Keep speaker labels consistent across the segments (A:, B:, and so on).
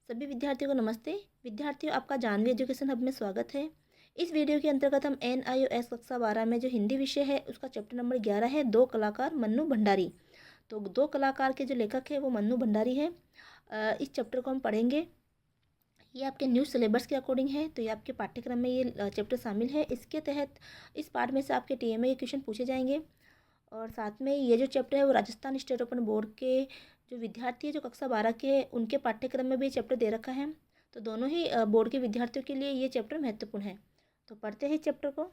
A: सभी विद्यार्थियों को नमस्ते। विद्यार्थियों, आपका जानवी एजुकेशन हब में स्वागत है। इस वीडियो के अंतर्गत हम NIOS कक्षा 12 में जो हिंदी विषय है उसका चैप्टर नंबर 11 है, दो कलाकार मन्नू भंडारी। तो दो कलाकार के जो लेखक है वो मन्नू भंडारी है। इस चैप्टर को हम पढ़ेंगे। ये आपके न्यू सिलेबस के अकॉर्डिंग है, तो ये आपके पाठ्यक्रम में ये चैप्टर शामिल है। इसके तहत इस पार्ट में से आपके TMA के क्वेश्चन पूछे जाएंगे। और साथ में ये जो चैप्टर है वो राजस्थान स्टेट ओपन बोर्ड के जो विद्यार्थी है जो कक्षा 12 के उनके पाठ्यक्रम में भी चैप्टर दे रखा है। तो दोनों ही बोर्ड के विद्यार्थियों के लिए ये चैप्टर महत्वपूर्ण है। तो पढ़ते हैं इस चैप्टर को।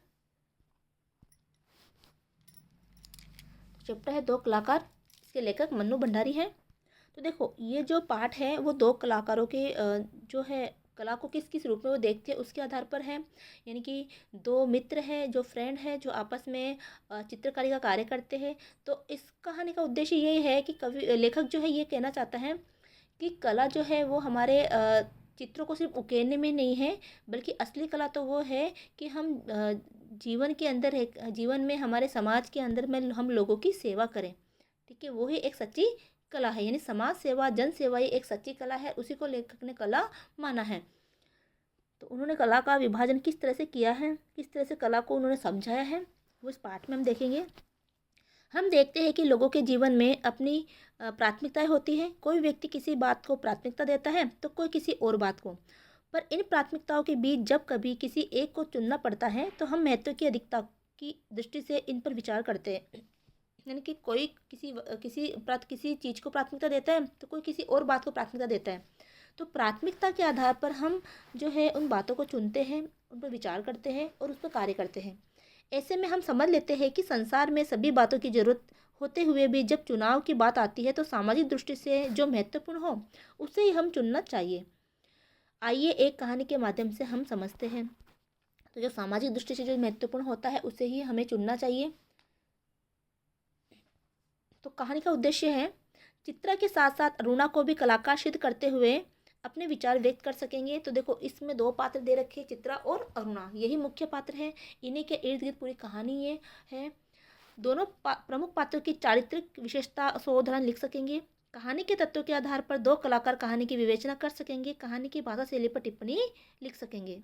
A: चैप्टर है दो कलाकार। इसके लेखक मन्नू भंडारी हैं। तो देखो, ये जो पाठ है वो दो कलाकारों के जो है कला को किस किस रूप में वो देखते हैं उसके आधार पर है। यानी कि दो मित्र हैं, जो फ्रेंड है, जो आपस में चित्रकारी का कार्य करते हैं। तो इस कहानी का उद्देश्य यही है कि कवि लेखक जो है ये कहना चाहता है कि कला जो है वो हमारे चित्रों को सिर्फ उकेरने में नहीं है, बल्कि असली कला तो वो है कि हम जीवन के अंदर एक जीवन में हमारे समाज के अंदर में हम लोगों की सेवा करें। ठीक है, वो ही एक सच्ची कला है। यानी समाज सेवा, जन सेवा ही एक सच्ची कला है। उसी को लेखक ने कला माना है। तो उन्होंने कला का विभाजन किस तरह से किया है, किस तरह से कला को उन्होंने समझाया है, वो इस पाठ में हम देखेंगे। हम देखते हैं कि लोगों के जीवन में अपनी प्राथमिकताएं होती हैं। कोई व्यक्ति किसी बात को प्राथमिकता देता है तो कोई किसी और बात को। पर इन प्राथमिकताओं के बीच जब कभी किसी एक को चुनना पड़ता है तो हम महत्व की अधिकता की दृष्टि से इन पर विचार करते हैं। यानी कि कोई किसी चीज़ को प्राथमिकता देता है तो कोई किसी और बात को प्राथमिकता देता है। तो प्राथमिकता के आधार पर हम जो है उन बातों को चुनते हैं, उन पर विचार करते हैं और उस पर कार्य करते हैं। ऐसे में हम समझ लेते हैं कि संसार में सभी बातों की जरूरत होते हुए भी जब चुनाव की बात आती है तो सामाजिक दृष्टि से जो महत्वपूर्ण हो उसे ही हम चुनना चाहिए। आइए एक कहानी के माध्यम से हम समझते हैं। तो जो सामाजिक दृष्टि से जो महत्वपूर्ण होता है उसे ही हमें चुनना चाहिए। तो कहानी का उद्देश्य है चित्रा के साथ साथ अरुणा को भी कलाकार सिद्ध करते हुए अपने विचार व्यक्त कर सकेंगे। तो देखो, इसमें दो पात्र दे रखे, चित्रा और अरुणा, यही मुख्य पात्र है। इन्हीं के इर्द गिर्द पूरी कहानी ये है। दोनों प्रमुख पात्रों की चारित्रिक विशेषता सोधन लिख सकेंगे। कहानी के तत्वों के आधार पर दो कलाकार कहानी की विवेचना कर सकेंगे। कहानी की भाषा शैली पर टिप्पणी लिख सकेंगे।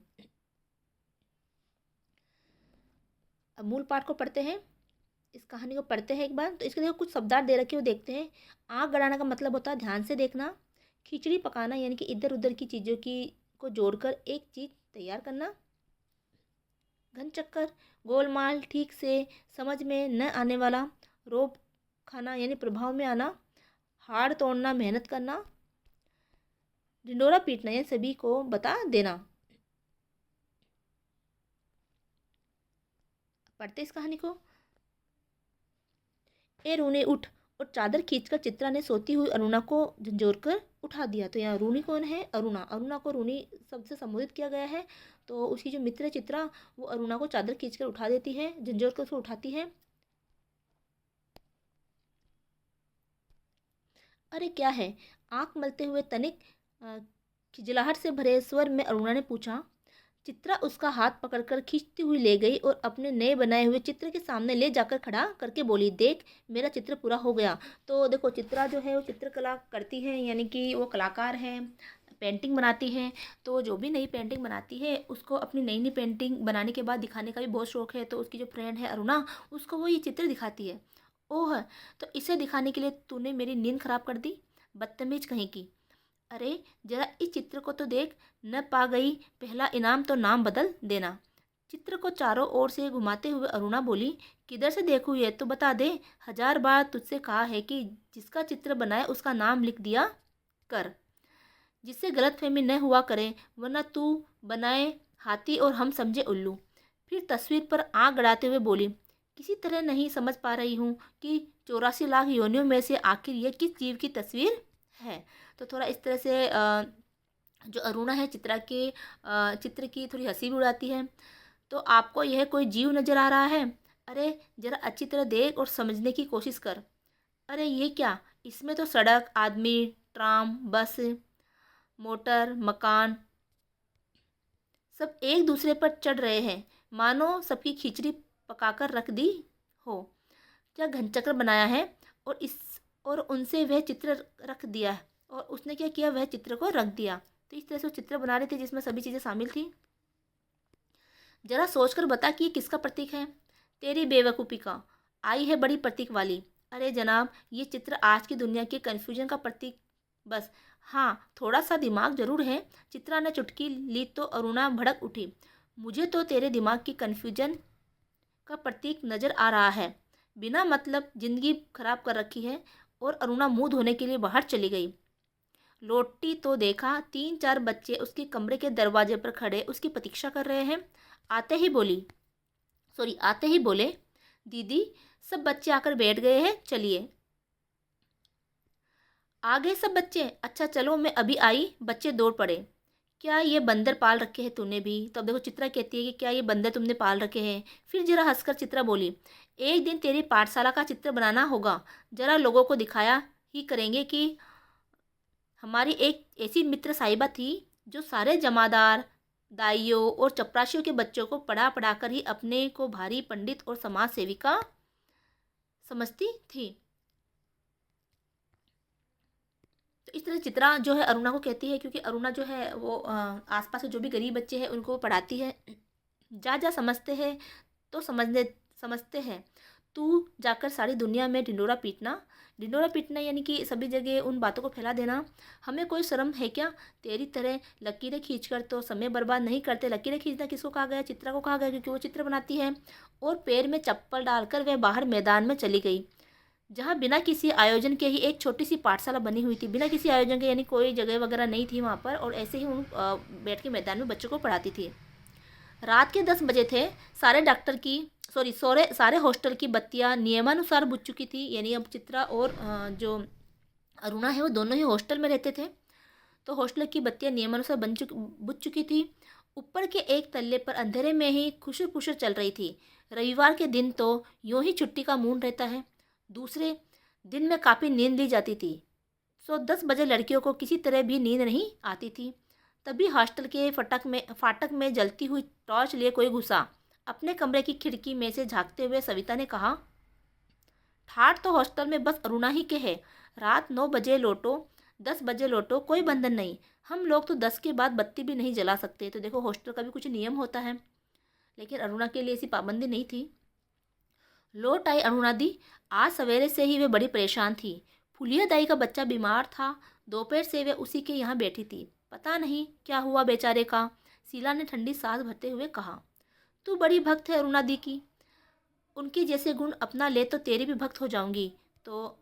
A: अब मूल पाठ को पढ़ते हैं। इस कहानी को पढ़ते हैं एक बार। तो इसके देखो कुछ शब्दार्थ दे रखे वो देखते हैं। आग गड़ाना का मतलब होता है ध्यान से देखना। खिचड़ी पकाना यानी कि इधर उधर की चीज़ों की को जोड़कर एक चीज़ तैयार करना। घन चक्कर, गोलमाल, ठीक से समझ में न आने वाला। रोब खाना यानी प्रभाव में आना। हाड़ तोड़ना, मेहनत करना। ढिंडोरा पीटना यानी सभी को बता देना। पढ़ते इस कहानी को। ए रूनी उठ, और चादर खींचकर चित्रा ने सोती हुई अरुणा को झंझोर कर उठा दिया। तो यहाँ रूनी कौन है? अरुणा। अरुणा को रूनी शब्द से संबोधित किया गया है। तो उसकी जो मित्र है चित्रा, वो अरुणा को चादर खींचकर उठा देती है, झंझोर कर उसको उठाती है। अरे क्या है? आंख मलते हुए तनिक खिजलाहट से भरे स्वर में अरुणा ने पूछा। चित्रा उसका हाथ पकड़कर खींचती हुई ले गई और अपने नए बनाए हुए चित्र के सामने ले जाकर खड़ा करके बोली, देख मेरा चित्र पूरा हो गया। तो देखो, चित्रा जो है वो चित्रकला करती है, यानी कि वो कलाकार है, पेंटिंग बनाती है। तो जो भी नई पेंटिंग बनाती है उसको अपनी नई नई पेंटिंग बनाने के बाद दिखाने का भी बहुत शौक है। तो उसकी जो फ्रेंड है अरुणा, उसको वो ये चित्र दिखाती है। ओह, तो इसे दिखाने के लिए तूने मेरी नींद खराब कर दी, बदतमीज कहीं की। अरे जरा इस चित्र को तो देख, न पा गई पहला इनाम तो नाम बदल देना। चित्र को चारों ओर से घुमाते हुए अरुणा बोली, किधर से देखूं ये तो बता दे। 1000 बार तुझसे कहा है कि जिसका चित्र बनाए उसका नाम लिख दिया कर, जिससे गलतफहमी न हुआ करे, वरना तू बनाए हाथी और हम समझे उल्लू। फिर तस्वीर पर आँख गड़ाते हुए बोली, किसी तरह नहीं समझ पा रही हूँ कि 84 लाख योनियों में से आखिर यह किस जीव की तस्वीर है। तो थोड़ा इस तरह से जो अरुणा है चित्र की थोड़ी हंसी भी उड़ाती है। तो आपको यह कोई जीव नज़र आ रहा है? अरे ज़रा अच्छी तरह देख और समझने की कोशिश कर। अरे ये क्या? इसमें तो सड़क, आदमी, ट्राम, बस, मोटर, मकान सब एक दूसरे पर चढ़ रहे हैं, मानो सबकी खिचड़ी पकाकर रख दी हो। क्या घनचक्र बनाया है और उनसे वह चित्र रख दिया, और उसने क्या किया, वह चित्र को रख दिया। तो इस तरह से वो चित्र बना रहे थे जिसमें सभी चीज़ें शामिल थी। जरा सोचकर बता कि ये किसका प्रतीक है। तेरी बेवकूफ़ी का। आई है बड़ी प्रतीक वाली। अरे जनाब, ये चित्र आज की दुनिया के कन्फ्यूजन का प्रतीक बस। हाँ, थोड़ा सा दिमाग जरूर है। चित्रा ने चुटकी ली तो अरुणा भड़क उठी। मुझे तो तेरे दिमाग की कन्फ्यूजन का प्रतीक नजर आ रहा है। बिना मतलब जिंदगी खराब कर रखी है। और अरुणा मुंह धोने के लिए बाहर चली गई। लौटी तो देखा 3-4 बच्चे उसके कमरे के दरवाजे पर खड़े उसकी प्रतीक्षा कर रहे हैं। आते ही बोले, दीदी सब बच्चे आकर बैठ गए हैं, चलिए। आ गए सब बच्चे? अच्छा चलो, मैं अभी आई। बच्चे दौड़ पड़े। क्या ये बंदर पाल रखे हैं तूने भी? तो अब देखो चित्रा कहती है कि क्या ये बंदर तुमने पाल रखे हैं? फिर जरा हंसकर चित्रा बोली, एक दिन तेरी पाठशाला का चित्र बनाना होगा। जरा लोगों को दिखाया ही करेंगे कि हमारी एक ऐसी मित्र साहिबा थी जो सारे जमादार, दाइयों और चपरासियों के बच्चों को पढ़ा पढ़ा कर ही अपने को भारी पंडित और समाज सेविका समझती थी। तो इस तरह चित्रा जो है अरुणा को कहती है, क्योंकि अरुणा जो है वो आसपास के जो भी गरीब बच्चे हैं उनको वो पढ़ाती है। जा जा समझते हैं तो समझते हैं। तू जाकर सारी दुनिया में ढिंडोरा पीटना यानी कि सभी जगह उन बातों को फैला देना। हमें कोई शर्म है क्या? तेरी तरह लकीरें खींचकर तो समय बर्बाद नहीं करते। लकीरें खींचना किसको कहा गया? चित्रा को कहा गया, क्योंकि वो चित्र बनाती है। और पैर में चप्पल डालकर वह बाहर मैदान में चली गई, जहाँ बिना किसी आयोजन के ही एक छोटी सी पाठशाला बनी हुई थी। बिना किसी आयोजन के, यानी कोई जगह वगैरह नहीं थी वहाँ पर, और ऐसे ही उन बैठ के मैदान में बच्चों को पढ़ाती थी। रात के 10 बजे थे। सारे हॉस्टल की बत्तियां नियमानुसार बुझ चुकी थी। यानी अब चित्रा और जो अरुणा है वो दोनों ही हॉस्टल में रहते थे। तो हॉस्टल की बत्तियां नियमानुसार बुझ चुकी थी। ऊपर के एक तल्ले पर अंधेरे में ही खुशर खुशर चल रही थी। रविवार के दिन तो यूं ही छुट्टी का मूड रहता है। दूसरे दिन में काफ़ी नींद ली जाती थी। 10 बजे लड़कियों को किसी तरह भी नींद नहीं आती थी। तभी हॉस्टल के फाटक में जलती हुई टॉर्च लिए कोई घुसा। अपने कमरे की खिड़की में से झांकते हुए सविता ने कहा, ठाठ तो हॉस्टल में बस अरुणा ही के है। रात 9 बजे लौटो, 10 बजे लौटो, कोई बंधन नहीं। हम लोग तो 10 के बाद बत्ती भी नहीं जला सकते। तो देखो हॉस्टल का भी कुछ नियम होता है, लेकिन अरुणा के लिए ऐसी पाबंदी नहीं थी। लौट आई अरुणा दी। आज सवेरे से ही वे बड़ी परेशान थी। फुलिया दाई का बच्चा बीमार था। दोपहर से वे उसी के यहाँ बैठी थी। पता नहीं क्या हुआ बेचारे का। शीला ने ठंडी सांस भरते हुए कहा, तू बड़ी भक्त है अरुणा दी की। उनके जैसे गुण अपना ले तो तेरी भी भक्त हो जाऊंगी। तो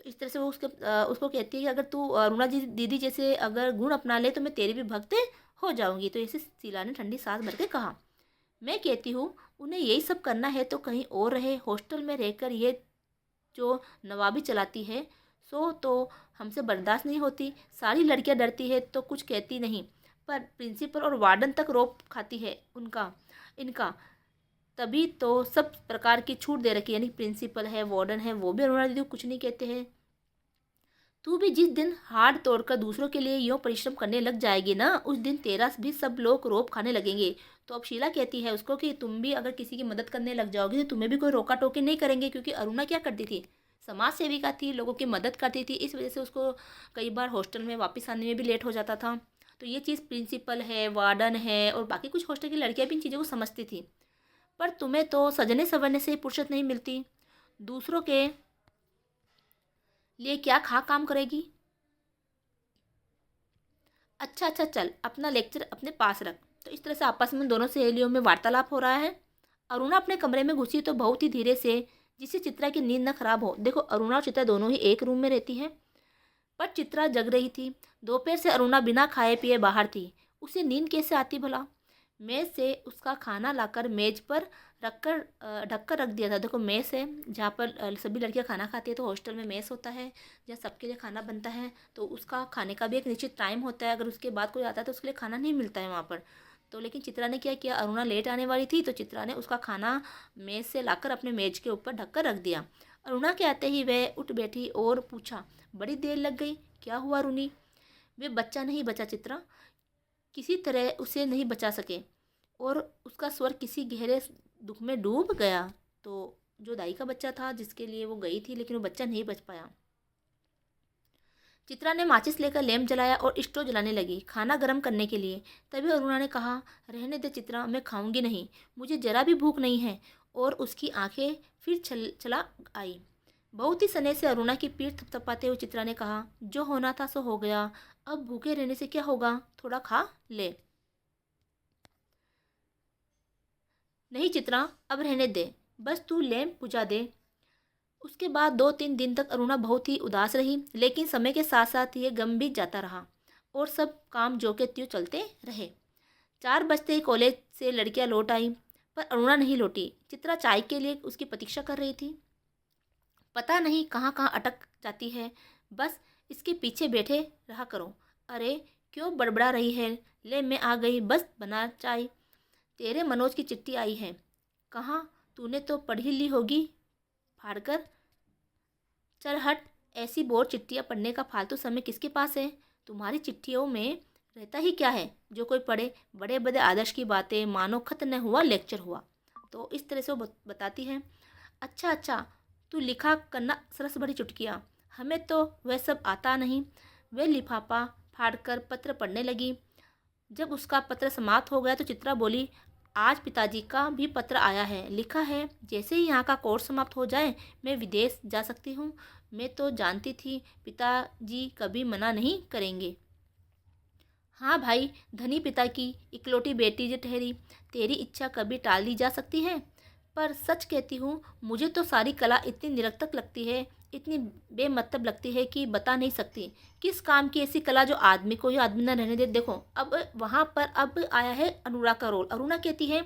A: इस तरह से वो उसको कहती है कि अगर तू अरुणा जी दीदी जैसे अगर गुण अपना ले तो मैं तेरी भी भक्त हो जाऊंगी। तो ऐसे शीला ने ठंडी सांस भर के कहा, मैं कहती हूँ उन्हें यही सब करना है तो कहीं और रहे। हॉस्टल में रहकर ये जो नवाबी चलाती है सो तो हमसे बर्दाश्त नहीं होती। सारी लड़कियां डरती है तो कुछ कहती नहीं, पर प्रिंसिपल और वार्डन तक रोप खाती है इनका। तभी तो सब प्रकार की छूट दे रखी है। यानी प्रिंसिपल है, वार्डन है, वो भी अरुणा दीदी को कुछ नहीं कहते हैं। तू भी जिस दिन हाथ तोड़कर दूसरों के लिए यूँ परिश्रम करने लग जाएगी ना, उस दिन तेरा भी सब लोग रोप खाने लगेंगे। तो अब शीला कहती है उसको कि तुम भी अगर किसी की मदद करने लग जाओगी तो तुम्हें भी कोई रोका टोकी नहीं करेंगे, क्योंकि अरुणा क्या करती थी, समाज सेविका थी, लोगों की मदद करती थी। इस वजह से उसको कई बार हॉस्टल में वापस आने में भी लेट हो जाता था। तो ये चीज़ प्रिंसिपल है, वार्डन है और बाकी कुछ हॉस्टल की लड़कियाँ भी इन चीज़ों को समझती थी। पर तुम्हें तो सजने संवरने से ही फुर्सत नहीं मिलती, दूसरों के लिए क्या खा काम करेगी। अच्छा अच्छा चल, अपना लेक्चर अपने पास रख। तो इस तरह से आपस में दोनों सहेलियों में वार्तालाप हो रहा है। अरुणा अपने कमरे में घुसी तो बहुत ही धीरे से, जिससे चित्रा की नींद न खराब हो। देखो अरुणा और चित्रा दोनों ही एक रूम में रहती हैं, पर चित्रा जग रही थी। दोपहर से अरुणा बिना खाए पिए बाहर थी। उसे नींद कैसे आती भला। मेज से उसका खाना लाकर मेज पर ढककर रख दिया था। देखो मेस है जहाँ पर सभी लड़कियाँ खाना खाती है। तो हॉस्टल में मेस होता है जहाँ सबके लिए खाना बनता है। तो उसका खाने का भी एक निश्चित टाइम होता है। अगर उसके बाद कोई आता है तो उसके लिए खाना नहीं मिलता है वहाँ पर। तो लेकिन चित्रा ने क्या किया, अरुणा लेट आने वाली थी तो चित्रा ने उसका खाना मेज से लाकर अपने मेज के ऊपर ढककर रख दिया। अरुणा के आते ही वह उठ बैठी और पूछा, बड़ी देर लग गई, क्या हुआ रुनी? वे बच्चा नहीं बचा चित्रा, किसी तरह उसे नहीं बचा सके और उसका स्वर किसी गहरे दुख में डूब गया। तो जो दाई का बच्चा था जिसके लिए वो गई थी, लेकिन वो बच्चा नहीं बच पाया। चित्रा ने माचिस लेकर लैंप जलाया और स्टोव जलाने लगी खाना गर्म करने के लिए। तभी अरुणा ने कहा, रहने दे चित्रा, मैं खाऊंगी नहीं, मुझे जरा भी भूख नहीं है। और उसकी आंखें फिर चला आई। बहुत ही स्नेह से अरुणा की पीठ थपथपाते हुए चित्रा ने कहा, जो होना था सो हो गया, अब भूखे रहने से क्या होगा, थोड़ा खा ले। नहीं चित्रा, अब रहने दे, बस तू लैंप बुझा दे। उसके बाद 2-3 दिन तक अरुणा बहुत ही उदास रही, लेकिन समय के साथ साथ ये गम भी जाता रहा और सब काम जो के त्यों चलते रहे। 4 बजते ही कॉलेज से लड़कियां लौट आई, पर अरुणा नहीं लौटी। चित्रा चाय के लिए उसकी प्रतीक्षा कर रही थी। पता नहीं कहाँ कहाँ अटक जाती है, बस इसके पीछे बैठे रहा करो। अरे क्यों बड़बड़ा रही है, ले मैं आ गई, बस बना चाय। तेरे मनोज की चिट्ठी आई है। कहाँ, तूने तो पढ़ ही ली होगी फाड़कर। चल हट, ऐसी बोर चिट्ठियाँ पढ़ने का फालतू समय किसके पास है। तुम्हारी चिट्ठियों में रहता ही क्या है जो कोई पढ़े, बड़े बड़े आदर्श की बातें, मानो खत न हुआ लेक्चर हुआ। तो इस तरह से वो बताती है। अच्छा अच्छा, तू लिखा करना सरस भरी चुटकियाँ, हमें तो वह सब आता नहीं। वह लिफाफा फाड़कर पत्र पढ़ने लगी। जब उसका पत्र समाप्त हो गया तो चित्रा बोली, आज पिताजी का भी पत्र आया है। लिखा है, जैसे ही यहाँ का कोर्स समाप्त हो जाए मैं विदेश जा सकती हूँ। मैं तो जानती थी पिताजी कभी मना नहीं करेंगे। हाँ भाई, धनी पिता की इकलौती बेटी जो ठहरी, तेरी इच्छा कभी टाल दी जा सकती है। पर सच कहती हूँ, मुझे तो सारी कला इतनी निरर्थक लगती है, इतनी बेमतलब लगती है कि बता नहीं सकती। किस काम की ऐसी कला जो आदमी को ही आदमी ना रहने दे। देखो अब वहाँ पर अब आया है अनुरा का रोल। अरुणा कहती है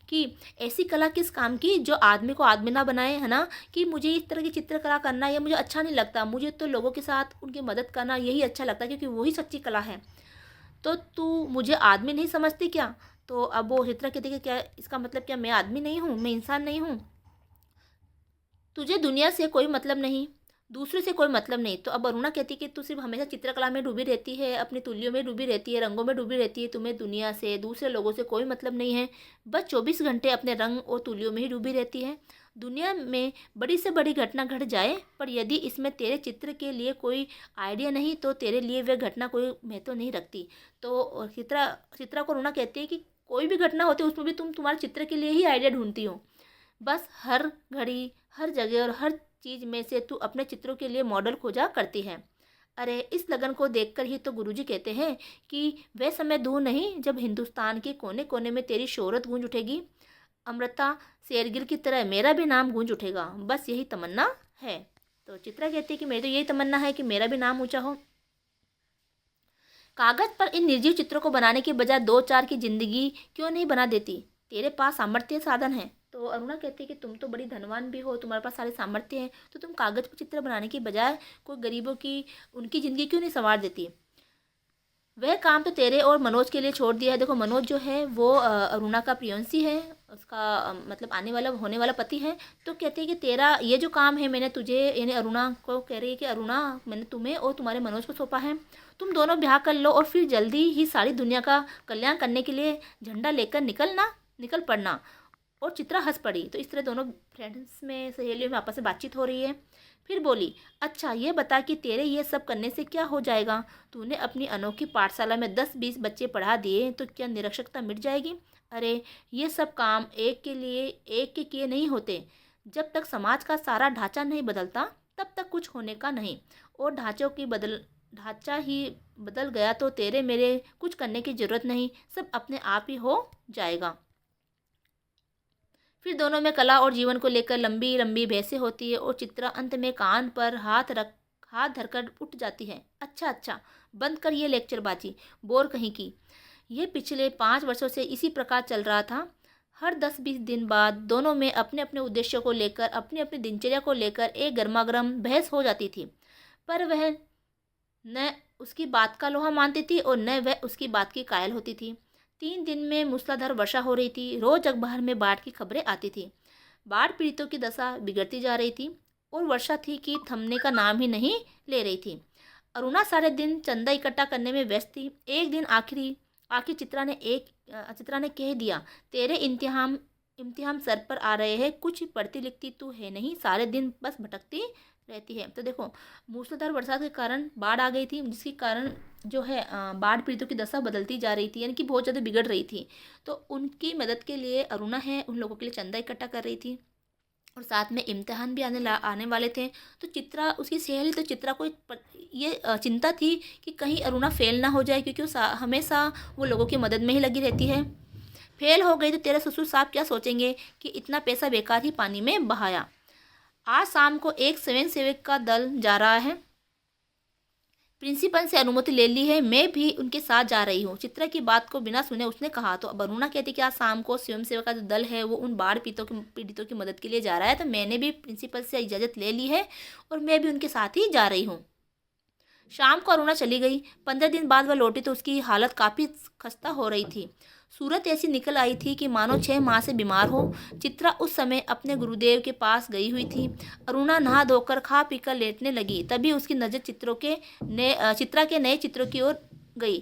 A: कि ऐसी कला किस काम की जो आदमी को आदमी ना बनाए, है ना, कि मुझे इस तरह की चित्रकला करना या मुझे अच्छा नहीं लगता। मुझे तो लोगों के साथ उनकी मदद करना यही अच्छा लगता है, क्योंकि वही सच्ची कला है। तो तू मुझे आदमी नहीं समझती क्या। तो अब वो चित्रा कहती है कि क्या इसका मतलब, क्या मैं आदमी नहीं हूँ, मैं इंसान नहीं हूँ। तुझे दुनिया से कोई मतलब नहीं, दूसरे से कोई मतलब नहीं। तो अब अरुणा कहती कि तू सिर्फ हमेशा चित्रकला में डूबी रहती है, अपनी तुलियों में डूबी रहती है, रंगों में डूबी रहती है, तुम्हें दुनिया से, दूसरे लोगों से कोई मतलब नहीं है। बस 24 घंटे अपने रंग और तुलियों में ही डूबी रहती है। दुनिया में बड़ी से बड़ी घटना घट जाए, पर यदि इसमें तेरे चित्र के लिए कोई आइडिया नहीं तो तेरे लिए वह घटना कोई महत्व नहीं रखती। तो चित्रा चित्रा को अरुणा कहती है कि कोई भी घटना होती है उसमें भी तुम तुम्हारे चित्र के लिए ही आइडिया ढूंढती हो। बस हर घड़ी, हर जगह और हर चीज़ में से तू अपने चित्रों के लिए मॉडल खोजा करती है। अरे इस लगन को देखकर ही तो गुरुजी कहते हैं कि वह समय दूर नहीं जब हिंदुस्तान के कोने कोने में तेरी शोहरत गूंज उठेगी। अमृता शेरगिल की तरह मेरा भी नाम गूंज उठेगा, बस यही तमन्ना है। तो चित्रा कहती है कि मेरी तो यही तमन्ना है कि मेरा भी नाम ऊंचा हो। कागज पर इन निर्जीव चित्रों को बनाने के बजाय 2-4 की जिंदगी क्यों नहीं बना देती। तेरे पास सामर्थ्य साधन है। तो अरुणा कहती है कि तुम तो बड़ी धनवान भी हो, तुम्हारे पास सारे सामर्थ्य हैं, तो तुम कागज पर चित्र बनाने के बजाय कोई गरीबों की, उनकी ज़िंदगी क्यों नहीं संवार देती। वह काम तो तेरे और मनोज के लिए छोड़ दिया है। देखो मनोज जो है वो अरुणा का प्रियंसी है, उसका मतलब आने वाला होने वाला पति है। तो कहते हैं कि तेरा ये जो काम है, मैंने तुझे, यानी अरुणा को कह रही है कि अरुणा, मैंने तुम्हें और तुम्हारे मनोज को सौंपा है। तुम दोनों ब्याह कर लो और फिर जल्दी ही सारी दुनिया का कल्याण करने के लिए झंडा लेकर निकल पड़ना। और चित्रा हंस पड़ी। तो इस तरह दोनों फ्रेंड्स में, सहेलियों में आपस में बातचीत हो रही है। फिर बोली, अच्छा ये बता कि तेरे ये सब करने से क्या हो जाएगा। तूने अपनी अनोखी पाठशाला में 10-20 बच्चे पढ़ा दिए तो क्या निरक्षरता मिट जाएगी। अरे ये सब काम एक के किए नहीं होते। जब तक समाज का सारा ढांचा नहीं बदलता तब तक कुछ होने का नहीं। और ढांचा ही बदल गया तो तेरे मेरे कुछ करने की जरूरत नहीं, सब अपने आप ही हो जाएगा। फिर दोनों में कला और जीवन को लेकर लंबी लंबी बहसें होती है और चित्रा अंत में कान पर हाथ धरकर उठ जाती है। अच्छा अच्छा, बंद कर ये लेक्चरबाजी, बोर कहीं की। ये पिछले 5 वर्षों से इसी प्रकार चल रहा था। हर 10-20 दिन बाद दोनों में अपने अपने उद्देश्यों को लेकर, अपनी अपनी दिनचर्या को लेकर एक गर्मागर्म बहस हो जाती थी। पर वह न उसकी बात का लोहा मानती थी और न वह उसकी बात की कायल होती थी। 3 दिन में मूसलाधार वर्षा हो रही थी। रोज अखबार में बाढ़ की खबरें आती थी। बाढ़ पीड़ितों की दशा बिगड़ती जा रही थी और वर्षा थी कि थमने का नाम ही नहीं ले रही थी। अरुणा सारे दिन चंदा इकट्ठा करने में व्यस्त थी। एक दिन आखिर चित्रा ने कह दिया, तेरे इम्तिहान सर पर आ रहे हैं, कुछ पढ़ती लिखती तू है नहीं, सारे दिन बस भटकती रहती है। तो देखो, मूसलाधार बरसात के कारण बाढ़ आ गई थी, जिसके कारण जो है बाढ़ पीड़ितों की दशा बदलती जा रही थी, यानी कि बहुत ज़्यादा बिगड़ रही थी। तो उनकी मदद के लिए अरुणा है उन लोगों के लिए चंदा इकट्ठा कर रही थी, और साथ में इम्तिहान भी आने वाले थे। तो चित्रा, उसकी सहेली, तो चित्रा को ये चिंता थी कि कहीं अरुणा फेल ना हो जाए, क्योंकि वो हमेशा वो लोगों की मदद में ही लगी रहती है। फेल हो गई तो तेरे ससुर साहब क्या सोचेंगे कि इतना पैसा बेकार ही पानी में बहाया। आज शाम को एक स्वयं सेवक का दल जा रहा है, प्रिंसिपल से अनुमति ले ली है, मैं भी उनके साथ जा रही हूँ। चित्रा की बात को बिना सुने उसने कहा। तो अब अरुणा कहती कि आज शाम को स्वयं सेवक का जो दल है वो उन बाढ़ पीड़ितों की मदद के लिए जा रहा है, तो मैंने भी प्रिंसिपल से इजाज़त ले ली है और मैं भी उनके साथ ही जा रही हूँ। शाम को अरुणा चली गई। 15 दिन बाद वह लौटी तो उसकी हालत काफ़ी खस्ता हो रही थी। सूरत ऐसी निकल आई थी कि मानो 6 माह से बीमार हो। चित्रा उस समय अपने गुरुदेव के पास गई हुई थी। अरुणा नहा धोकर खा पीकर लेटने लगी, तभी उसकी नज़र चित्रा के नए चित्रों की ओर गई।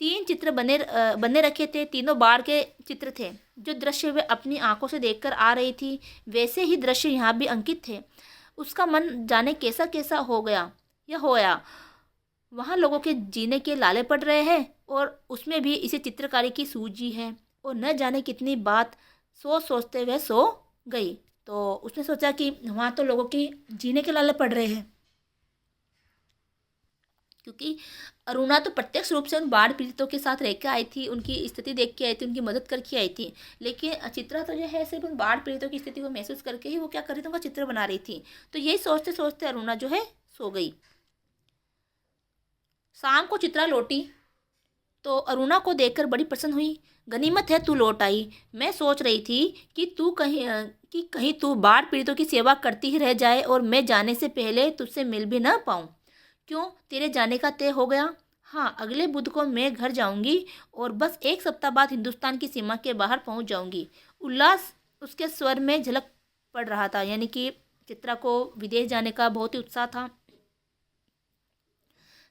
A: 3 चित्र बने रखे थे, तीनों बाढ़ के चित्र थे। जो दृश्य वे अपनी आंखों से देखकर आ रही थी, वैसे ही दृश्य यहाँ भी अंकित थे। उसका मन जाने कैसा कैसा हो गया। यह होया वहाँ लोगों के जीने के लाले पड़ रहे हैं, और उसमें भी इसे चित्रकारी की सूझी है, और न जाने कितनी बात सोचते हुए सो गई। तो उसने सोचा कि वहाँ तो लोगों के जीने के लाले पड़ रहे हैं, क्योंकि अरुणा तो प्रत्यक्ष रूप से उन बाढ़ पीड़ितों के साथ रह के आई थी, उनकी स्थिति देख के आई थी, उनकी मदद करके आई थी। लेकिन चित्रा तो जो है सिर्फ उन बाढ़ पीड़ितों की स्थिति को महसूस करके ही वो क्या कर रही थी, उनका चित्र बना रही थी। तो यही सोचते सोचते अरुणा जो है सो गई। शाम को चित्रा लौटी तो अरुणा को देखकर बड़ी प्रसन्न हुई। गनीमत है तू लौट आई। मैं सोच रही थी कि कहीं तू बाढ़ पीड़ितों की सेवा करती ही रह जाए और मैं जाने से पहले तुझसे मिल भी ना पाऊँ। क्यों, तेरे जाने का तय हो गया? हाँ, अगले बुध को मैं घर जाऊंगी और बस 1 सप्ताह बाद हिंदुस्तान की सीमा के बाहर पहुंच जाऊंगी। उल्लास उसके स्वर में झलक पड़ रहा था, यानी कि चित्रा को विदेश जाने का बहुत ही उत्साह था।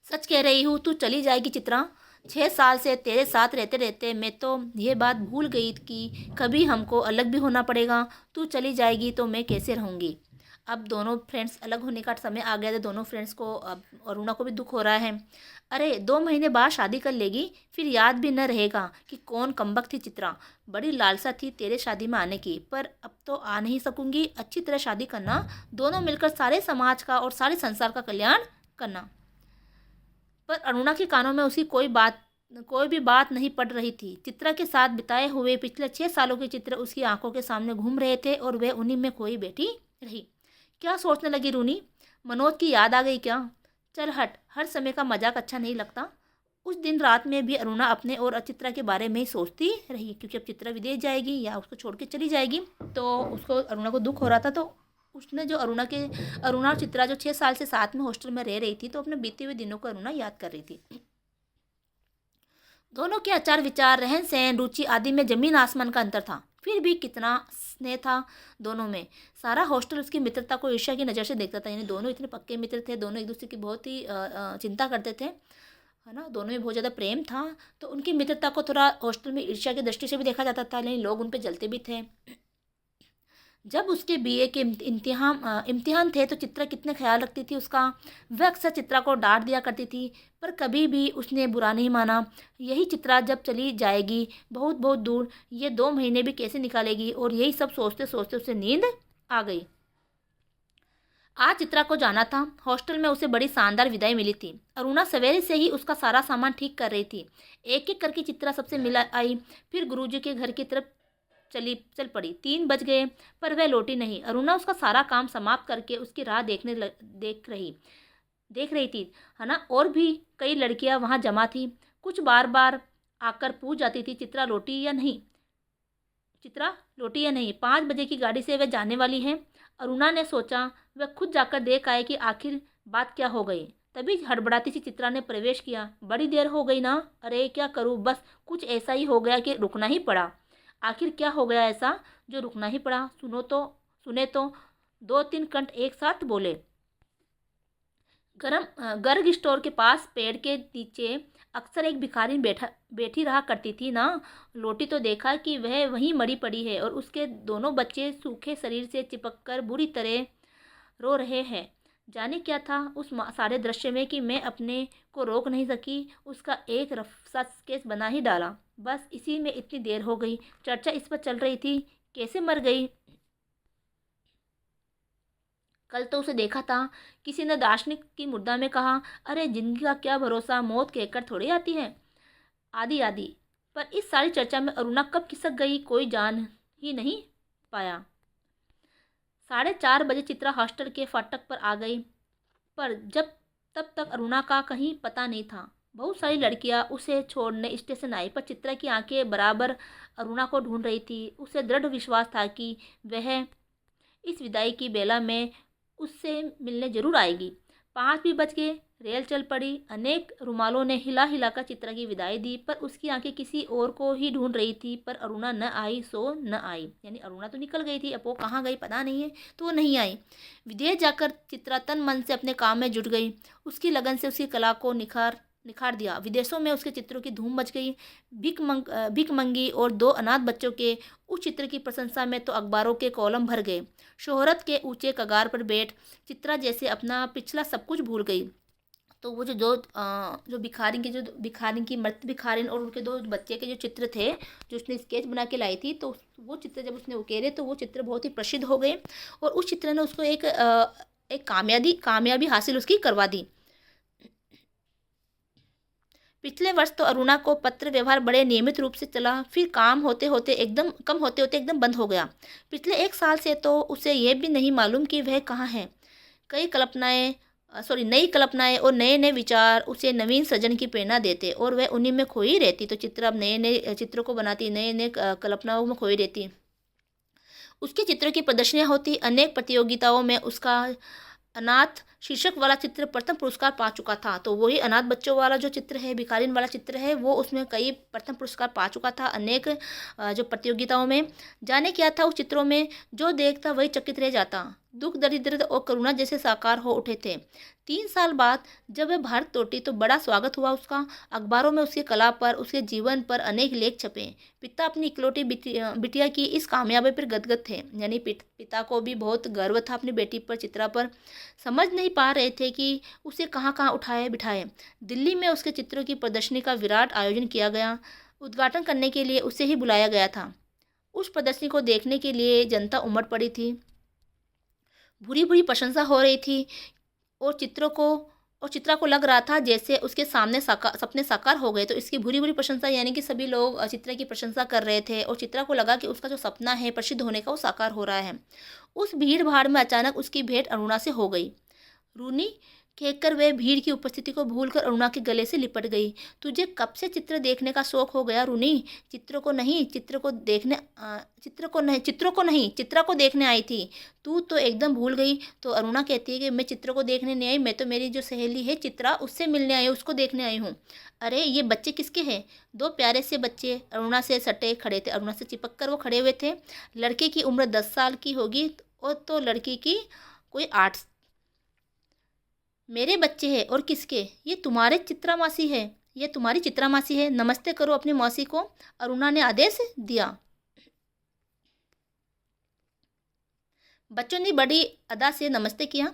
A: सच कह रही हूँ, तू चली जाएगी चित्रा। 6 साल से तेरे साथ रहते रहते मैं तो ये बात भूल गई कि कभी हमको अलग भी होना पड़ेगा। तू चली जाएगी तो मैं कैसे रहूँगी। अब दोनों फ्रेंड्स अलग होने का समय आ गया, तो दोनों फ्रेंड्स को, अब अरुणा को भी दुख हो रहा है। अरे 2 महीने बाद शादी कर लेगी, फिर याद भी न रहेगा कि कौन कमबख्त थी चित्रा। बड़ी लालसा थी तेरे शादी में आने की, पर अब तो आ नहीं सकूंगी। अच्छी तरह शादी करना, दोनों मिलकर सारे समाज का और सारे संसार का कल्याण करना। पर अरुणा के कानों में उसकी कोई भी बात नहीं पड़ रही थी। चित्रा के साथ बिताए हुए पिछले 6 सालों के चित्र उसकी आंखों के सामने घूम रहे थे, और वह उन्हीं में खोई बैठी रही। क्या सोचने लगी रूनी? मनोज की याद आ गई क्या? चल हट, हर समय का मजाक अच्छा नहीं लगता। उस दिन रात में भी अरुणा अपने और चित्रा के बारे में ही सोचती रही, क्योंकि अब चित्रा विदेश जाएगी या उसको छोड़ के चली जाएगी। तो उसको, अरुणा को दुख हो रहा था। तो उसने जो अरुणा और चित्रा जो 6 साल से साथ में हॉस्टल में रह रही थी, तो अपने बीते हुए दिनों को अरुणा याद कर रही थी। दोनों के आचार विचार, रहन सहन, रुचि आदि में जमीन आसमान का अंतर था, फिर भी कितना स्नेह था दोनों में। सारा हॉस्टल उसकी मित्रता को ईर्ष्या की नज़र से देखता था, यानी दोनों इतने पक्के मित्र थे, दोनों एक दूसरे की बहुत ही चिंता करते थे, है ना। दोनों में बहुत ज़्यादा प्रेम था। तो उनकी मित्रता को थोड़ा हॉस्टल में ईर्ष्या की दृष्टि से भी देखा जाता था, लेकिन लोग उन पर जलते भी थे। जब उसके बीए के इम्तिहान थे, तो चित्रा कितने ख्याल रखती थी उसका। वह अक्सर चित्रा को डांट दिया करती थी, पर कभी भी उसने बुरा नहीं माना। यही चित्रा जब चली जाएगी बहुत बहुत दूर, ये 2 महीने भी कैसे निकालेगी, और यही सब सोचते सोचते उसे नींद आ गई। आज चित्रा को जाना था। हॉस्टल में उसे बड़ी शानदार विदाई मिली थी। अरुणा सवेरे से ही उसका सारा सामान ठीक कर रही थी। एक एक करके चित्रा सबसे मिल आई, फिर गुरुजी के घर की तरफ चल पड़ी। 3 बज गए, पर वह लौटी नहीं। अरुणा उसका सारा काम समाप्त करके उसकी राह देख रही थी, है ना। और भी कई लड़कियां वहां जमा थी। कुछ बार बार आकर पूछ जाती थी, चित्रा लौटी या नहीं, चित्रा लौटी या नहीं। 5 बजे की गाड़ी से वह जाने वाली है। अरुणा ने सोचा वह खुद जाकर देख आए कि आखिर बात क्या हो गई। तभी हड़बड़ाती सी चित्रा ने प्रवेश किया। बड़ी देर हो गई ना? अरे क्या करूँ, बस कुछ ऐसा ही हो गया कि रुकना ही पड़ा। आखिर क्या हो गया ऐसा जो रुकना ही पड़ा? सुने तो 2-3 कंठ एक साथ बोले। गर्ग स्टोर के पास पेड़ के नीचे अक्सर एक भिखारी बैठी रहा करती थी ना। लौटी तो देखा कि वह वहीं मरी पड़ी है, और उसके दोनों बच्चे सूखे शरीर से चिपक कर बुरी तरह रो रहे हैं। जाने क्या था उस सारे दृश्य में कि मैं अपने को रोक नहीं सकी, उसका एक रफ्सा केस बना ही डाला। बस इसी में इतनी देर हो गई। चर्चा इस पर चल रही थी, कैसे मर गई। कल तो उसे देखा था, किसी ने दार्शनिक की मुद्दा में कहा, अरे जिंदगी का क्या भरोसा, मौत कहकर थोड़ी आती है, आदि आदि। पर इस सारी चर्चा में अरुणा कब खिसक गई कोई जान ही नहीं पाया। 4:30 बजे चित्रा हॉस्टल के फाटक पर आ गई, पर जब तब तक अरुणा का कहीं पता नहीं था। बहुत सारी लड़कियां उसे छोड़ने स्टेशन आई, पर चित्रा की आंखें बराबर अरुणा को ढूंढ रही थी। उसे दृढ़ विश्वास था कि वह इस विदाई की बेला में उससे मिलने जरूर आएगी। 5 भी बज गए, रेल चल पड़ी। अनेक रुमालों ने हिला हिला कर चित्रा की विदाई दी, पर उसकी आंखें किसी और को ही ढूंढ रही थी। पर अरुणा न आई सो न आई, यानी अरुणा तो निकल गई थी, अब वो कहाँ गई पता नहीं है, तो वो नहीं आई। विदेश जाकर चित्रा तन मन से अपने काम में जुट गई। उसकी लगन से उसकी कला को निखार निखार दिया। विदेशों में उसके चित्रों की धूम मच गई। भिख मंगी और 2 अनाथ बच्चों के उस चित्र की प्रशंसा में तो अखबारों के कॉलम भर गए। शोहरत के ऊंचे कगार पर बैठ चित्रा जैसे अपना पिछला सब कुछ भूल गई। तो वो जो भिखारिन की मृत भिखारिन और उनके 2 बच्चे के जो चित्र थे, जो उसने स्केच बना के लाई थी, तो वो चित्र जब उसने उकेरे तो वो चित्र बहुत ही प्रसिद्ध हो गए। और उस चित्र ने उसको एक कामयाबी हासिल उसकी करवा दी। पिछले वर्ष तो अरुणा को पत्र व्यवहार बड़े नियमित रूप से चला, फिर काम होते होते एकदम बंद हो गया। पिछले 1 साल से तो उसे यह भी नहीं मालूम कि वह कहाँ है। नई कल्पनाएं और नए नए विचार उसे नवीन सृजन की प्रेरणा देते, और वह उन्हीं में खोई रहती। तो चित्र अब नए नए चित्रों को बनाती, नए नए कल्पनाओं में खोई रहती। उसके चित्रों की प्रदर्शनियाँ होती, अनेक प्रतियोगिताओं में उसका अनाथ शीर्षक वाला चित्र प्रथम पुरस्कार पा चुका था। तो वही अनाथ बच्चों वाला जो चित्र है, भिखारिन वाला चित्र है, वो उसमें कई प्रथम पुरस्कार पा चुका था अनेक जो प्रतियोगिताओं में। जाने क्या था उस चित्रों में, जो देखता वही चकित रह जाता। दुख, दरिद्र और करुणा जैसे साकार हो उठे थे। 3 साल बाद जब वह भारत लौटी तो बड़ा स्वागत हुआ उसका। अखबारों में उसकी कला पर, उसके जीवन पर अनेक लेख छपे। पिता अपनी इकलौती बिटिया की इस कामयाबी पर गदगद थे, यानी पिता को भी बहुत गर्व था अपनी बेटी पर, चित्रा पर। समझ नहीं पा रहे थे कि उसे कहाँ कहाँ उठाए बिठाए। दिल्ली में उसके चित्रों की प्रदर्शनी का विराट आयोजन किया गया। उद्घाटन करने के लिए उसे ही बुलाया गया था। उस प्रदर्शनी को देखने के लिए जनता उमड़ पड़ी थी। बुरी बुरी प्रशंसा हो रही थी, और चित्रा को लग रहा था जैसे उसके सामने सपने साकार हो गए। तो इसकी बुरी बुरी प्रशंसा यानी कि सभी लोग चित्रा की प्रशंसा कर रहे थे, और चित्रा को लगा कि उसका जो सपना है प्रसिद्ध होने का वो साकार हो रहा है। उस भीड़ भाड़ में अचानक उसकी भेंट अरुणा से हो गई। रूनी कहकर वह भीड़ की उपस्थिति को भूलकर अरुणा के गले से लिपट गई। तुझे कब से चित्र देखने का शौक हो गया रूनी? चित्रों को नहीं, चित्रा को देखने आई थी। तू तो एकदम भूल गई। तो अरुणा कहती है कि मैं चित्रों को देखने नहीं आई, मैं तो मेरी जो सहेली है चित्रा, उससे मिलने आई हूँ, उसको देखने आई हूँ। अरे ये बच्चे किसके हैं? 2 प्यारे से बच्चे अरुणा से सटे खड़े थे, अरुणा से चिपक कर वो खड़े हुए थे। लड़के की उम्र 10 साल की होगी, और तो लड़की की कोई 8। मेरे बच्चे हैं और किसके? ये तुम्हारी चित्रा मासी है, नमस्ते करो अपनी मौसी को, अरुणा ने आदेश दिया। बच्चों ने बड़ी अदा से नमस्ते किया,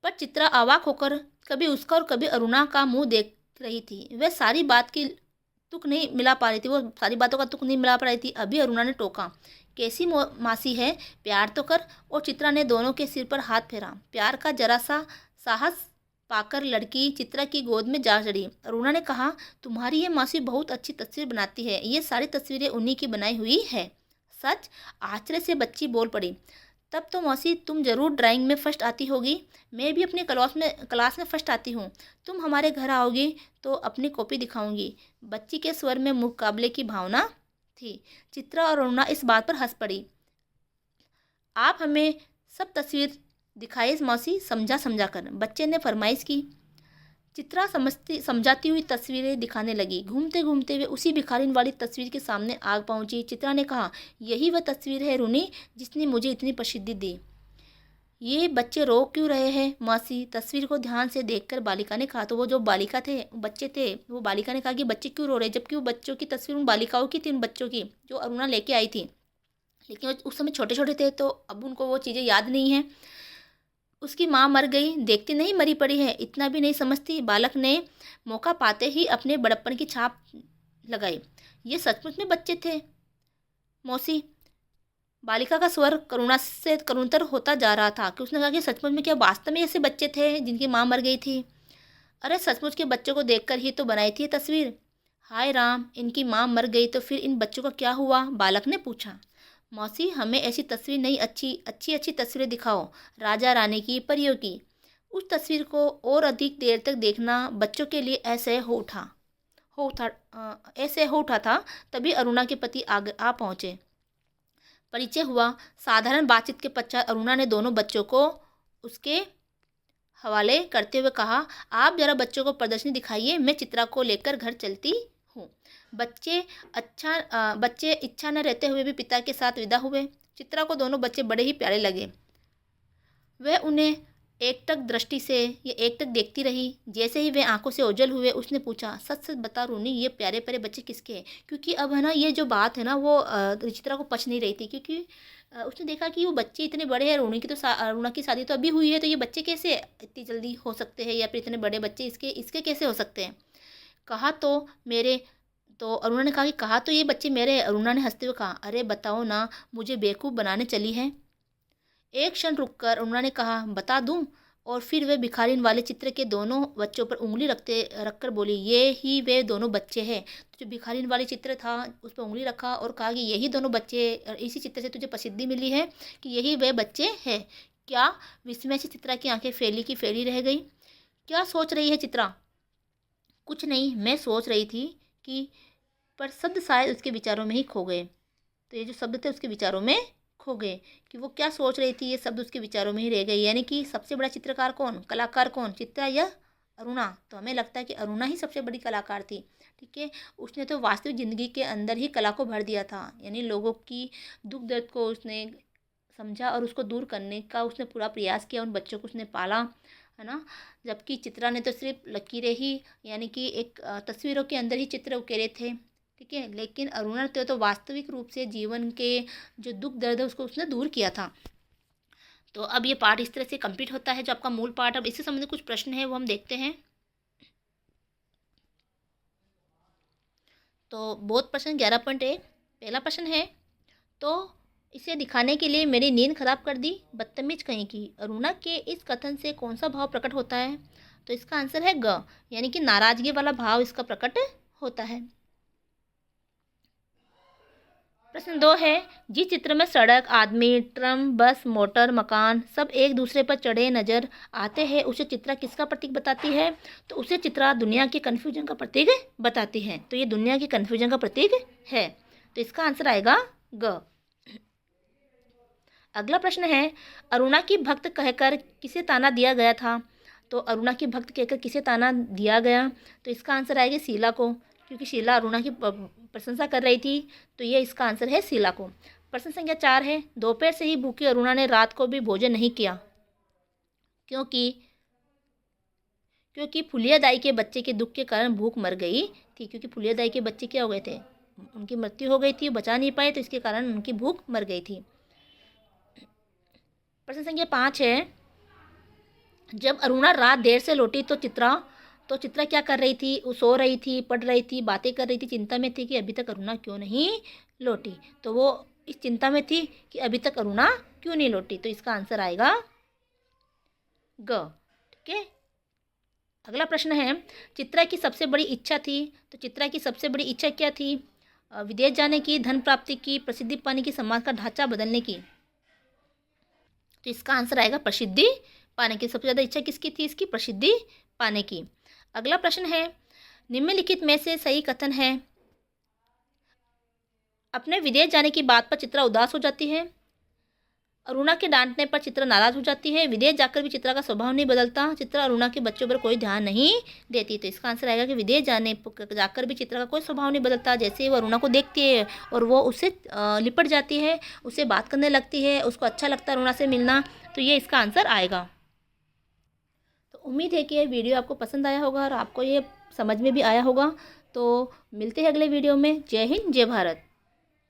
A: पर चित्रा अवाक होकर कभी उसका और कभी अरुणा का मुंह देख रही थी। वह सारी बातों का तुक नहीं मिला पा रही थी। अभी अरुणा ने टोका, कैसी मासी है, प्यार तो कर। और चित्रा ने दोनों के सिर पर हाथ फेरा। प्यार का जरा सा साहस पाकर लड़की चित्रा की गोद में जा चढ़ी। अरुणा ने कहा, तुम्हारी ये मासी बहुत अच्छी तस्वीर बनाती है, ये सारी तस्वीरें उन्हीं की बनाई हुई है। सच? आश्चर्य से बच्ची बोल पड़ी। तब तो मौसी तुम जरूर ड्राइंग में फर्स्ट आती होगी। मैं भी अपने क्लास में फर्स्ट आती हूँ। तुम हमारे घर आओगी तो अपनी कॉपी दिखाऊंगी। बच्ची के स्वर में मुकाबले की भावना थी। चित्रा और अरुणा इस बात पर हंस पड़ी। आप हमें सब तस्वीर दिखाइए मौसी, समझा कर बच्चे ने फरमाइश की। चित्रा समझाती हुई तस्वीरें दिखाने लगी। घूमते घूमते वे उसी भिखारिन वाली तस्वीर के सामने आग पहुंची। चित्रा ने कहा, यही वह तस्वीर है रूनी जिसने मुझे इतनी प्रसिद्धि दी। ये बच्चे रो क्यों रहे हैं मौसी? तस्वीर को ध्यान से देखकर बालिका ने कहा। तो वो जो बच्चे थे, वो बालिका ने कहा कि बच्चे क्यों रो रहे, जबकि वो बच्चों की तस्वीर उन बालिकाओं की थी, उन बच्चों की जो अरुणा लेके आई थी। लेकिन उस समय छोटे छोटे थे, तो अब उनको वो चीज़ें याद नहीं है। उसकी माँ मर गई, देखती नहीं मरी पड़ी है, इतना भी नहीं समझती। बालक ने मौका पाते ही अपने बड़प्पन की छाप लगाई। ये सचमुच में बच्चे थे मौसी। बालिका का स्वर करुणा से करुणतर होता जा रहा था कि उसने कहा कि सचमुच में क्या वास्तव में ऐसे बच्चे थे जिनकी माँ मर गई थी? अरे सचमुच के बच्चों को देखकर ही तो बनाई थी ये तस्वीर। हाय राम, इनकी माँ मर गई तो फिर इन बच्चों का क्या हुआ? बालक ने पूछा। मौसी, हमें ऐसी तस्वीर नहीं, अच्छी अच्छी अच्छी तस्वीरें दिखाओ, राजा रानी की, परियों की। उस तस्वीर को और अधिक देर तक देखना बच्चों के लिए ऐसे ऐसे हो उठा था। तभी अरुणा के पति आ पहुँचे। परिचय हुआ। साधारण बातचीत के पश्चात अरुणा ने दोनों बच्चों को उसके हवाले करते हुए कहा, आप जरा बच्चों को प्रदर्शनी दिखाइए, मैं चित्रा को लेकर घर चलती हूँ। बच्चे इच्छा न रहते हुए भी पिता के साथ विदा हुए। चित्रा को दोनों बच्चे बड़े ही प्यारे लगे। वह उन्हें एकटक दृष्टि से या एकटक देखती रही। जैसे ही वे आंखों से ओझल हुए, उसने पूछा, सच सच बता रूनी, ये प्यारे प्यारे बच्चे किसके हैं? क्योंकि अब है ना, ये जो बात है ना, वो चित्रा को पच नहीं रही थी, क्योंकि उसने देखा कि वो बच्चे इतने बड़े हैं। रूना की शादी तो अभी हुई है, तो ये बच्चे कैसे इतनी जल्दी हो सकते हैं, या फिर इतने बड़े बच्चे इसके कैसे हो सकते हैं? कहा तो अरुणा ने कहा कि कहा तो ये बच्चे मेरे हैं। अरुणा ने हंसते हुए कहा, अरे बताओ ना, मुझे बेवकूफ़ बनाने चली है? एक क्षण रुककर अरुणा ने कहा, बता दूं? और फिर वे भिखारिन वाले चित्र के दोनों बच्चों पर उंगली रखकर बोली, ये ही वे दोनों बच्चे हैं। तो जो भिखारिन वाले चित्र था, उस पर उंगली रखा और कहा कि यही दोनों बच्चे, इसी चित्र से तुझे प्रसिद्धि मिली है कि यही वे बच्चे हैं। क्या? विस्मय से चित्रा की आंखें फैली की फैली रह गई। क्या सोच रही है चित्रा? कुछ नहीं, मैं सोच रही थी कि, पर शब्द शायद उसके विचारों में ही खो गए। तो ये जो शब्द थे उसके विचारों में खो गए कि वो क्या सोच रही थी, ये शब्द उसके विचारों में ही रह गए। यानी कि सबसे बड़ा चित्रकार कौन, कलाकार कौन, चित्रा या अरुणा? तो हमें लगता है कि अरुणा ही सबसे बड़ी कलाकार थी। ठीक है, उसने तो वास्तविक ज़िंदगी के अंदर ही कला को भर दिया था। यानी लोगों की दुख दर्द को उसने समझा और उसको दूर करने का उसने पूरा प्रयास किया। उन बच्चों को उसने पाला, है ना। जबकि चित्रा ने तो सिर्फ लकीरें ही, यानी कि एक तस्वीरों के अंदर ही चित्र उकेरे थे। ठीक है, लेकिन अरुणा तो वास्तविक रूप से जीवन के जो दुख दर्द है उसको उसने दूर किया था। तो अब ये पार्ट इस तरह से कंप्लीट होता है, जो आपका मूल पार्ट। अब इससे संबंधित कुछ प्रश्न है वो हम देखते हैं। तो बोध प्रश्न 11.1 पहला प्रश्न है, तो इसे दिखाने के लिए मेरी नींद खराब कर दी, बदतमीज कहीं की। अरुणा के इस कथन से कौन सा भाव प्रकट होता है? तो इसका आंसर है ग, यानी कि नाराजगी वाला भाव इसका प्रकट होता है। प्रश्न 2 है, जिस चित्र में सड़क, आदमी, ट्रम, बस, मोटर, मकान सब एक दूसरे पर चढ़े नजर आते हैं, उसे चित्रा किसका प्रतीक बताती है? तो उसे चित्रा दुनिया के कन्फ्यूजन का प्रतीक बताती है। तो ये दुनिया के कन्फ्यूजन का प्रतीक है। तो इसका आंसर आएगा ग। अगला प्रश्न है, अरुणा की भक्त कहकर किसे ताना दिया गया था? तो अरुणा की भक्त कहकर किसे ताना दिया गया? तो इसका आंसर आएगा शीला को, क्योंकि शीला अरुणा की प्रशंसा कर रही थी। तो ये इसका आंसर है शीला को। प्रश्न संख्या 4 है, दोपहर से ही भूखी अरुणा ने रात को भी भोजन नहीं किया, क्योंकि फुलिया दाई के बच्चे के दुख के कारण भूख मर गई थी। क्योंकि फुलिया दाई के बच्चे क्या हो गए थे, उनकी मृत्यु हो गई थी, बचा नहीं पाए, तो इसके कारण उनकी भूख मर गई थी। प्रश्न संख्या 5 है, जब अरुणा रात देर से लौटी तो चित्रा क्या कर रही थी? वो सो रही थी, पढ़ रही थी, बातें कर रही थी, चिंता में थी कि अभी तक अरुणा क्यों नहीं लौटी। तो वो इस चिंता में थी कि अभी तक अरुणा क्यों नहीं लौटी। तो इसका आंसर आएगा ग। ठीक है, अगला प्रश्न है, चित्रा की सबसे बड़ी इच्छा थी। तो चित्रा की सबसे बड़ी इच्छा क्या थी? विदेश जाने की, धन प्राप्ति की, प्रसिद्धि पाने की, समाज का ढांचा बदलने की। तो इसका आंसर आएगा प्रसिद्धि पाने की। सबसे ज़्यादा इच्छा किसकी थी? इसकी प्रसिद्धि पाने की। अगला प्रश्न है, निम्नलिखित में से सही कथन है। अपने विदेश जाने की बात पर चित्रा उदास हो जाती है, अरुणा के डांटने पर चित्रा नाराज हो जाती है, विदेश जाकर भी चित्रा का स्वभाव नहीं बदलता, चित्रा अरुणा के बच्चों पर कोई ध्यान नहीं देती। तो इसका आंसर आएगा कि विदेश जाकर भी चित्रा का कोई स्वभाव नहीं बदलता। जैसे वो अरुणा को देखती है और वो उससे लिपट जाती है, उससे बात करने लगती है, उसको अच्छा लगता है अरुणा से मिलना। तो ये इसका आंसर आएगा। तो उम्मीद है कि ये वीडियो आपको पसंद आया होगा और आपको ये समझ में भी आया होगा। तो मिलते हैं अगले वीडियो में। जय हिंद, जय भारत।